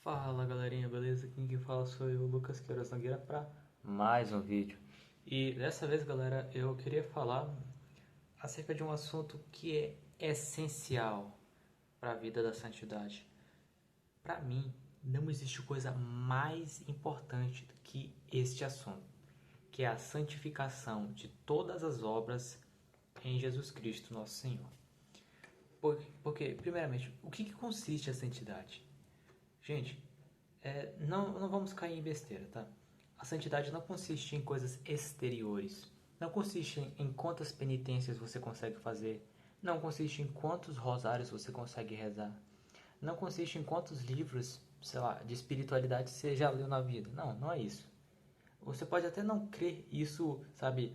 Fala galerinha, beleza? Quem fala sou eu, Lucas Queiroz Nogueira, para mais um vídeo. E dessa vez, galera, eu queria falar acerca de um assunto que é essencial para a vida da santidade. Para mim, não existe coisa mais importante do que este assunto, que é a santificação de todas as obras em Jesus Cristo, nosso Senhor. Porque primeiramente, o que consiste a santidade? Gente, não vamos cair em besteira, tá? A santidade não consiste em coisas exteriores. Não consiste em quantas penitências você consegue fazer. Não consiste em quantos rosários você consegue rezar. Não consiste em quantos livros, sei lá, de espiritualidade você já leu na vida. Não é isso. Você pode até não crer isso, sabe,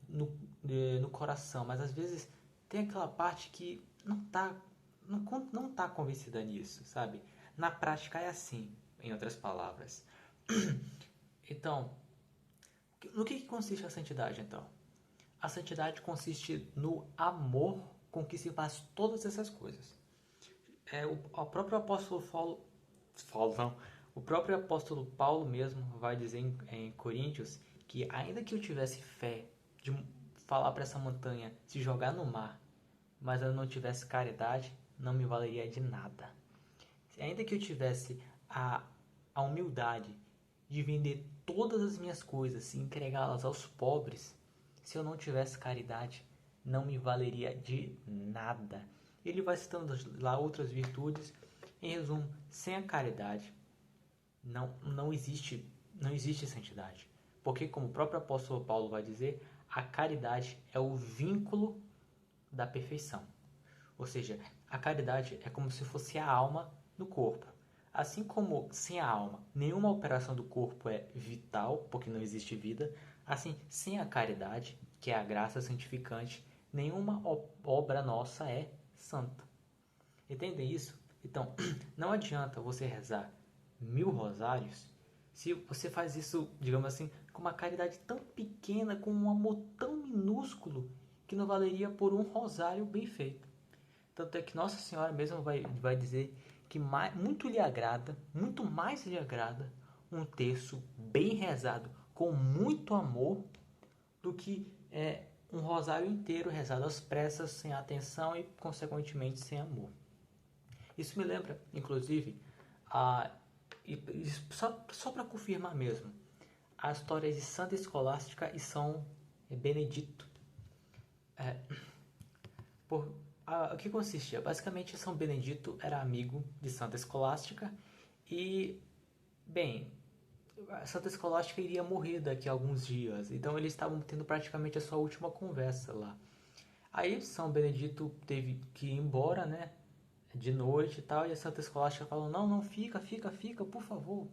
no coração, mas às vezes tem aquela parte que não tá convencida nisso, sabe? Na prática é assim, em outras palavras. Então, no que consiste a santidade então? A santidade consiste no amor com que se faz todas essas coisas. O próprio apóstolo Paulo não, o próprio apóstolo Paulo mesmo vai dizer em Coríntios que ainda que eu tivesse fé de falar para essa montanha se jogar no mar, mas eu não tivesse caridade, não me valeria de nada. Ainda que eu tivesse a humildade de vender todas as minhas coisas e entregá-las aos pobres, se eu não tivesse caridade, não me valeria de nada. Ele vai citando lá outras virtudes. Em resumo, sem a caridade não existe santidade. Porque, como o próprio apóstolo Paulo vai dizer, a caridade é o vínculo da perfeição. Ou seja, a caridade é como se fosse a alma no corpo. Assim como sem a alma nenhuma operação do corpo é vital, porque não existe vida, assim, sem a caridade, que é a graça santificante, nenhuma obra nossa é santa. Entendem isso? Então, não adianta você rezar 1000 rosários se você faz isso, digamos assim, com uma caridade tão pequena, com um amor tão minúsculo, que não valeria por um rosário bem feito. Tanto é que Nossa Senhora mesmo vai dizer que muito lhe agrada, muito mais lhe agrada, um terço bem rezado com muito amor do que um rosário inteiro rezado às pressas, sem atenção e, consequentemente, sem amor. Isso me lembra, inclusive, a, só para confirmar mesmo, a história de Santa Escolástica e São Benedito. É, o que consistia? Basicamente, São Benedito era amigo de Santa Escolástica e, bem, a Santa Escolástica iria morrer daqui a alguns dias, então eles estavam tendo praticamente a sua última conversa lá. Aí São Benedito teve que ir embora, né? De noite e tal, e a Santa Escolástica falou: não, fica, por favor.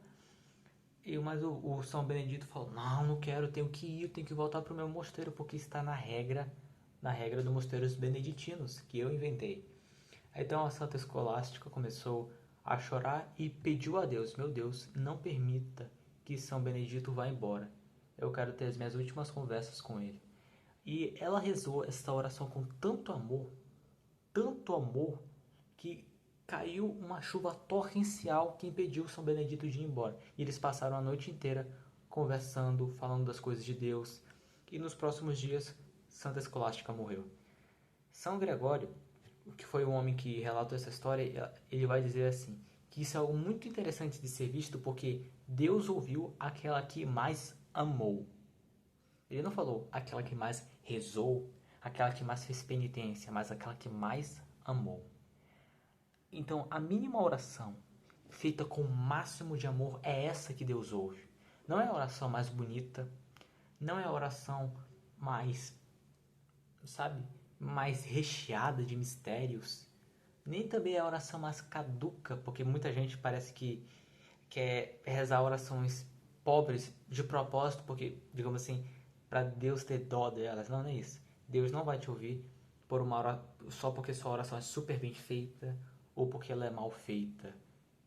Mas o São Benedito falou: não quero, tenho que ir, tenho que voltar para o meu mosteiro, porque está na regra do mosteiro dos beneditinos, que eu inventei. Então a Santa Escolástica começou a chorar e pediu a Deus: meu Deus, não permita que São Benedito vá embora. Eu quero ter as minhas últimas conversas com ele. E ela rezou esta oração com tanto amor, que caiu uma chuva torrencial que impediu São Benedito de ir embora. E eles passaram a noite inteira conversando, falando das coisas de Deus. E nos próximos dias, Santa Escolástica morreu. São Gregório, que foi o homem que relatou essa história, ele vai dizer assim, que isso é algo muito interessante de ser visto porque Deus ouviu aquela que mais amou. Ele não falou aquela que mais rezou, aquela que mais fez penitência, mas aquela que mais amou. Então, a mínima oração feita com o máximo de amor é essa que Deus ouve. Não é a oração mais bonita, não é a oração mais, sabe, mais recheada de mistérios, nem também é a oração mais caduca, porque muita gente parece que quer rezar orações pobres de propósito, porque, digamos assim, para Deus ter dó delas. Não é isso. Deus não vai te ouvir por só porque sua oração é super bem feita ou porque ela é mal feita.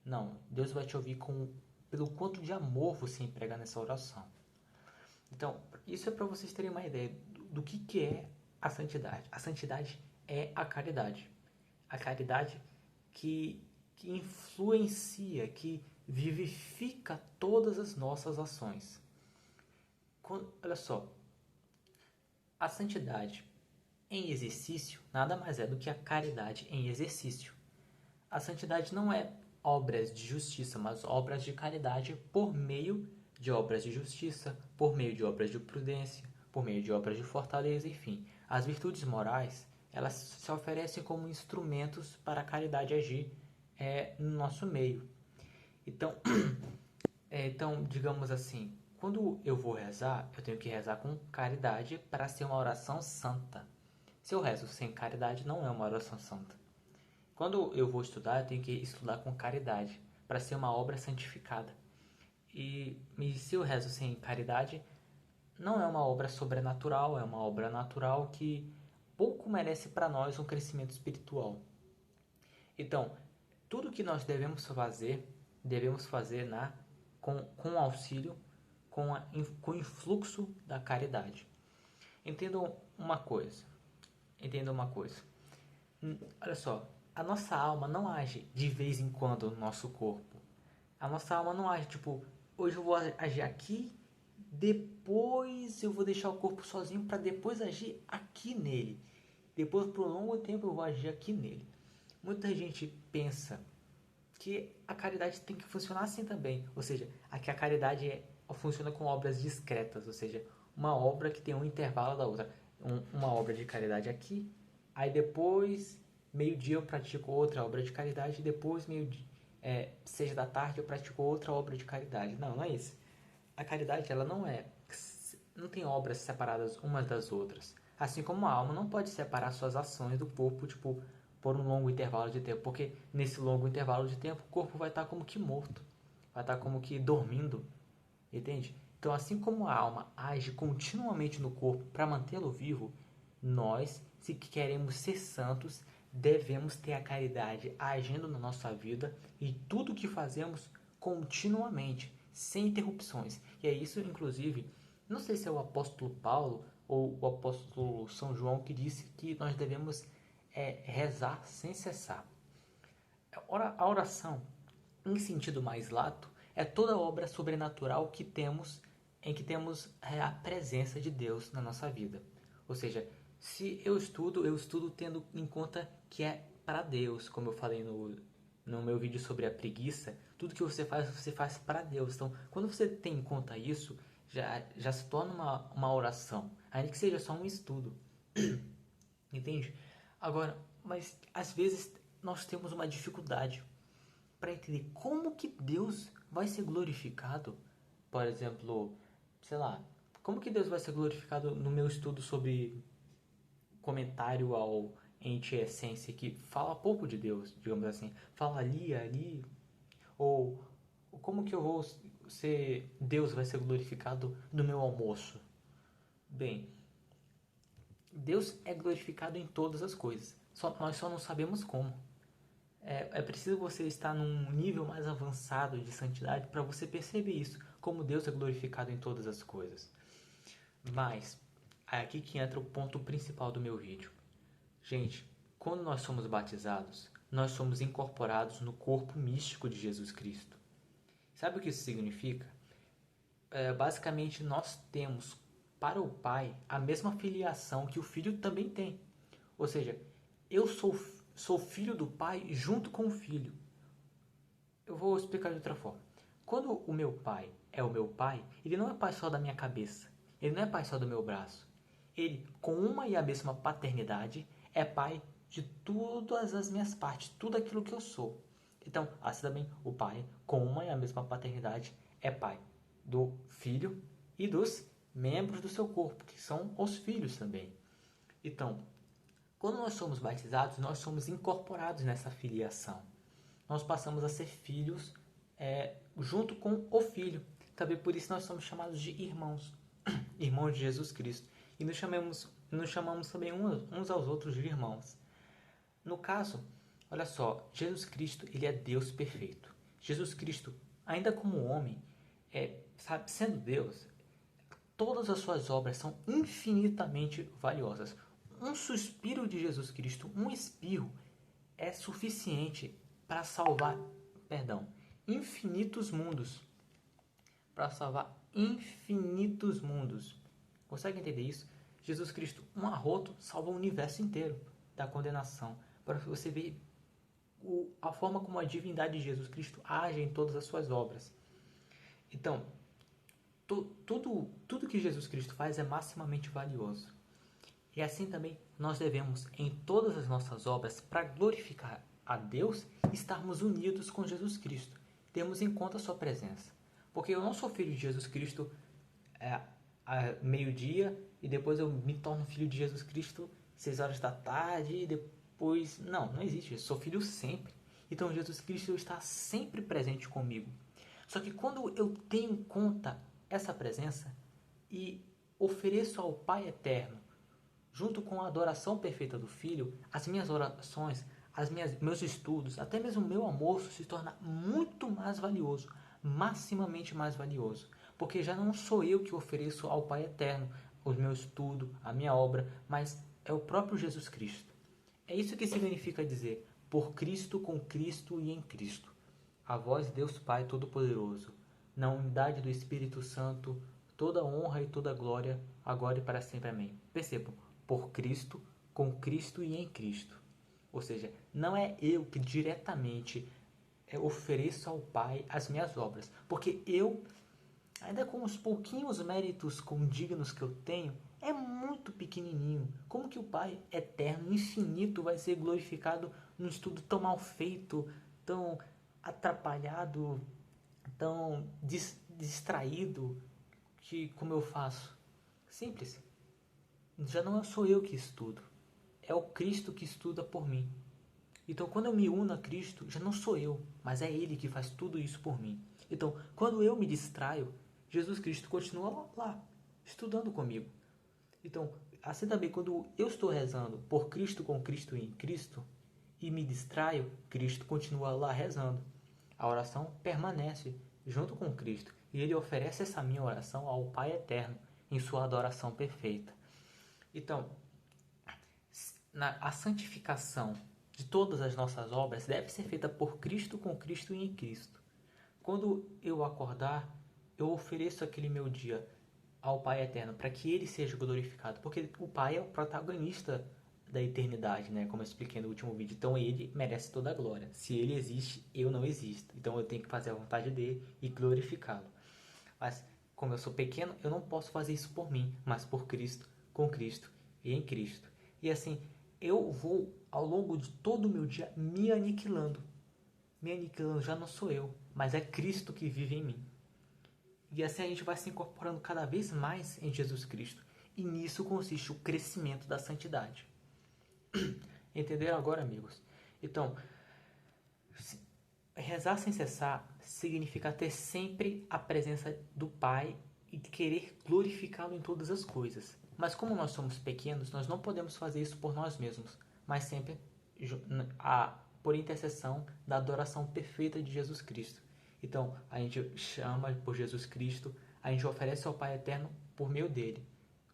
Não, Deus vai te ouvir pelo quanto de amor você emprega nessa oração. Então, isso é para vocês terem uma ideia do que é a santidade. A santidade é a caridade. A caridade que, que influencia, que vivifica todas as nossas ações. Olha só, a santidade em exercício nada mais é do que a caridade em exercício. A santidade não é obras de justiça, mas obras de caridade por meio de obras de justiça, por meio de obras de prudência, por meio de obras de fortaleza, enfim. As virtudes morais, elas se oferecem como instrumentos para a caridade agir no nosso meio. Então, digamos assim, quando eu vou rezar, eu tenho que rezar com caridade para ser uma oração santa. Se eu rezo sem caridade, não é uma oração santa. Quando eu vou estudar, eu tenho que estudar com caridade para ser uma obra santificada. E se eu rezo sem caridade, não é uma obra sobrenatural, é uma obra natural que pouco merece para nós um crescimento espiritual. Então, tudo que nós devemos fazer com auxílio, com o influxo da caridade. Entendam uma coisa. Olha só, a nossa alma não age de vez em quando no nosso corpo. A nossa alma não age tipo, hoje eu vou agir aqui, depois eu vou deixar o corpo sozinho para depois agir aqui nele. Depois, por um longo tempo, eu vou agir aqui nele. Muita gente pensa que a caridade tem que funcionar assim também. Ou seja, que a caridade funciona com obras discretas, ou seja, uma obra que tem um intervalo da outra. Uma obra de caridade aqui, aí depois, meio-dia eu pratico outra obra de caridade, e depois, 6 da tarde eu pratico outra obra de caridade. Não, não é isso. A caridade, ela não tem obras separadas umas das outras. Assim como a alma não pode separar suas ações do corpo, tipo, por um longo intervalo de tempo, porque nesse longo intervalo de tempo o corpo vai estar como que morto, vai estar como que dormindo, entende? Então, assim como a alma age continuamente no corpo para mantê-lo vivo, nós, se queremos ser santos, devemos ter a caridade agindo na nossa vida e tudo que fazemos continuamente, sem interrupções. E é isso, inclusive, não sei se é o apóstolo Paulo ou o apóstolo São João que disse que nós devemos rezar sem cessar. A oração, em sentido mais lato, é toda obra sobrenatural em que temos a presença de Deus na nossa vida. Ou seja, se eu estudo tendo em conta que é para Deus, como eu falei no meu vídeo sobre a preguiça. Tudo que você faz para Deus. Então, quando você tem em conta isso, já se torna uma oração, ainda que seja só um estudo. Entende? Agora, mas às vezes nós temos uma dificuldade para entender como que Deus vai ser glorificado. Por exemplo, sei lá, como que Deus vai ser glorificado no meu estudo sobre comentário ao ente essência, que fala pouco de Deus, digamos assim, fala ali, ou como que eu vou ser, Deus vai ser glorificado no meu almoço? Bem, Deus é glorificado em todas as coisas, nós só não sabemos como. É preciso você estar num nível mais avançado de santidade para você perceber isso, como Deus é glorificado em todas as coisas. Mas, é aqui que entra o ponto principal do meu vídeo. Gente, quando nós somos batizados, nós somos incorporados no corpo místico de Jesus Cristo. Sabe o que isso significa? Basicamente, nós temos para o Pai a mesma filiação que o Filho também tem. Ou seja, eu sou filho do Pai junto com o Filho. Eu vou explicar de outra forma. Quando o meu Pai é o meu Pai, ele não é Pai só da minha cabeça. Ele não é Pai só do meu braço. Ele, com uma e a mesma paternidade, é Pai de todas as minhas partes, tudo aquilo que eu sou. Então, assim também, o Pai, com uma e a mesma paternidade, é Pai do Filho e dos membros do seu corpo, que são os filhos também. Então, quando nós somos batizados, nós somos incorporados nessa filiação. Nós passamos a ser filhos junto com o Filho. Também por isso nós somos chamados de irmãos, irmãos de Jesus Cristo. E nos chamamos também uns aos outros de irmãos. No caso, olha só, Jesus Cristo, ele é Deus perfeito. Jesus Cristo, ainda como homem, sendo Deus, todas as suas obras são infinitamente valiosas. Um suspiro de Jesus Cristo, um espirro, é suficiente para salvar, perdão, infinitos mundos. Para salvar infinitos mundos. Consegue entender isso? Jesus Cristo, um arroto, salva o universo inteiro da condenação. Para você ver a forma como a divindade de Jesus Cristo age em todas as suas obras. Então, tudo que Jesus Cristo faz é maximamente valioso. E assim também nós devemos, em todas as nossas obras, para glorificar a Deus, estarmos unidos com Jesus Cristo. Temos em conta a sua presença. Porque eu não sou filho de Jesus Cristo a meio-dia e depois eu me torno filho de Jesus Cristo 6 horas da tarde e depois... Não existe isso. Sou filho sempre. Então Jesus Cristo está sempre presente comigo. Só que quando eu tenho em conta essa presença e ofereço ao Pai Eterno, junto com a adoração perfeita do Filho, as minhas orações, meus estudos, até mesmo o meu almoço se torna muito mais valioso, maximamente mais valioso, porque já não sou eu que ofereço ao Pai Eterno o meu estudo, a minha obra, mas é o próprio Jesus Cristo. É isso que significa dizer, por Cristo, com Cristo e em Cristo. A vós, Deus Pai Todo-Poderoso, na unidade do Espírito Santo, toda honra e toda glória, agora e para sempre. Amém. Percebam, por Cristo, com Cristo e em Cristo. Ou seja, não é eu que diretamente ofereço ao Pai as minhas obras, porque eu, ainda com os pouquinhos méritos condignos que eu tenho, é muito pequenininho. Como que o Pai eterno, infinito, vai ser glorificado num estudo tão mal feito, tão atrapalhado, tão distraído, como eu faço? Simples. Já não sou eu que estudo, é o Cristo que estuda por mim. Então, quando eu me uno a Cristo, já não sou eu, mas é Ele que faz tudo isso por mim. Então, quando eu me distraio, Jesus Cristo continua lá, estudando comigo. Então, assim também, quando eu estou rezando por Cristo, com Cristo e em Cristo, e me distraio, Cristo continua lá rezando. A oração permanece junto com Cristo, e Ele oferece essa minha oração ao Pai Eterno, em sua adoração perfeita. Então, a santificação de todas as nossas obras deve ser feita por Cristo, com Cristo e em Cristo. Quando eu acordar, eu ofereço aquele meu dia ao Pai Eterno para que Ele seja glorificado, porque o Pai é o protagonista da eternidade, né? Como eu expliquei no último vídeo. Então Ele merece toda a glória. Se Ele existe, eu não existo. Então eu tenho que fazer a vontade dele e glorificá-lo. Mas como eu sou pequeno, eu não posso fazer isso por mim, mas por Cristo, com Cristo e em Cristo. E assim, eu vou ao longo de todo o meu dia me aniquilando. Me aniquilando já não sou eu, mas é Cristo que vive em mim. E assim a gente vai se incorporando cada vez mais em Jesus Cristo. E nisso consiste o crescimento da santidade. Entenderam agora, amigos? Então, rezar sem cessar significa ter sempre a presença do Pai e querer glorificá-lo em todas as coisas. Mas como nós somos pequenos, nós não podemos fazer isso por nós mesmos, mas sempre por intercessão da adoração perfeita de Jesus Cristo. Então, a gente chama por Jesus Cristo, a gente oferece ao Pai Eterno por meio dele.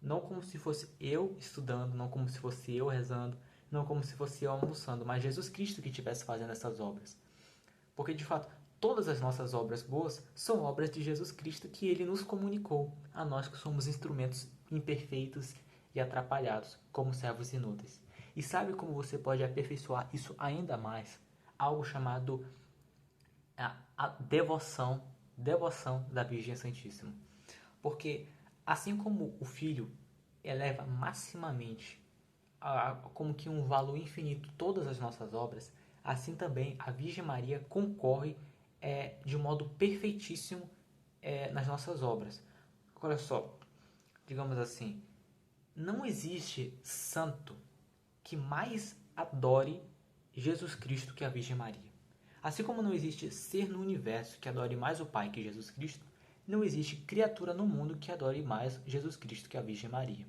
Não como se fosse eu estudando, não como se fosse eu rezando, não como se fosse eu almoçando, mas Jesus Cristo que estivesse fazendo essas obras. Porque, de fato, todas as nossas obras boas são obras de Jesus Cristo que Ele nos comunicou, a nós que somos instrumentos imperfeitos e atrapalhados, como servos inúteis. E sabe como você pode aperfeiçoar isso ainda mais? Algo chamado a devoção da Virgem Santíssima. Porque, assim como o Filho eleva maximamente como que um valor infinito todas as nossas obras, assim também a Virgem Maria concorre de modo perfeitíssimo nas nossas obras. Olha só, digamos assim, não existe santo que mais adore Jesus Cristo que a Virgem Maria. Assim como não existe ser no universo que adore mais o Pai que Jesus Cristo, não existe criatura no mundo que adore mais Jesus Cristo que a Virgem Maria.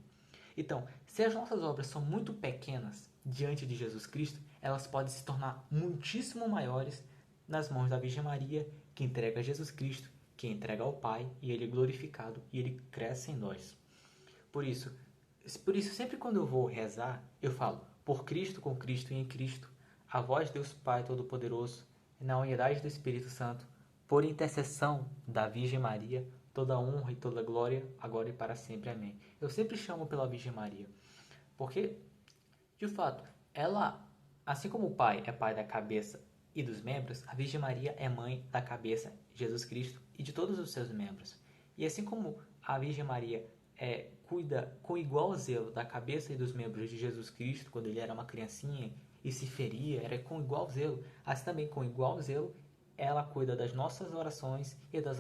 Então, se as nossas obras são muito pequenas diante de Jesus Cristo, elas podem se tornar muitíssimo maiores nas mãos da Virgem Maria, que entrega a Jesus Cristo, que entrega ao Pai, e Ele é glorificado e Ele cresce em nós. Por isso, sempre quando eu vou rezar, eu falo, por Cristo, com Cristo e em Cristo, a vós Deus Pai Todo-Poderoso, e na unidade do Espírito Santo, por intercessão da Virgem Maria, toda honra e toda glória, agora e para sempre. Amém. Eu sempre chamo pela Virgem Maria, porque, de fato, ela, assim como o Pai é pai da cabeça e dos membros, a Virgem Maria é mãe da cabeça, Jesus Cristo, e de todos os seus membros. E assim como a Virgem Maria cuida com igual zelo da cabeça e dos membros de Jesus Cristo, quando ele era uma criancinha e se feria, era com igual zelo, assim também com igual zelo, ela cuida das nossas orações e das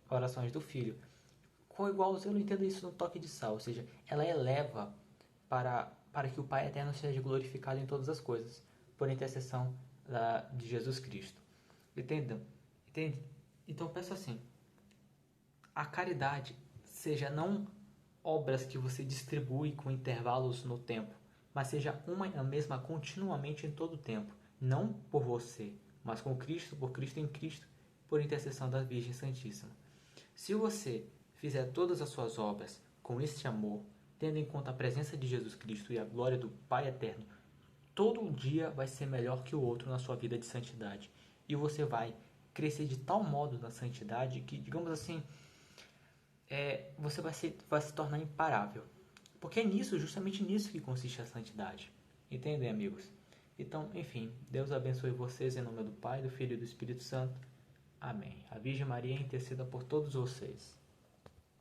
orações do Filho. Com igual zelo, entenda isso no toque de sal, ou seja, ela eleva para que o Pai Eterno seja glorificado em todas as coisas, por intercessão de Jesus Cristo. Entendam? Entende? Então peço assim, a caridade seja não obras que você distribui com intervalos no tempo, mas seja uma e a mesma continuamente em todo o tempo, não por você, mas com Cristo, por Cristo em Cristo, por intercessão da Virgem Santíssima. Se você fizer todas as suas obras com este amor, tendo em conta a presença de Jesus Cristo e a glória do Pai Eterno, todo um dia vai ser melhor que o outro na sua vida de santidade. E você vai crescer de tal modo na santidade que, digamos assim, você vai se tornar imparável. Porque é nisso, justamente nisso que consiste a santidade. Entendem, amigos? Então, enfim, Deus abençoe vocês em nome do Pai, do Filho e do Espírito Santo. Amém. A Virgem Maria interceda por todos vocês.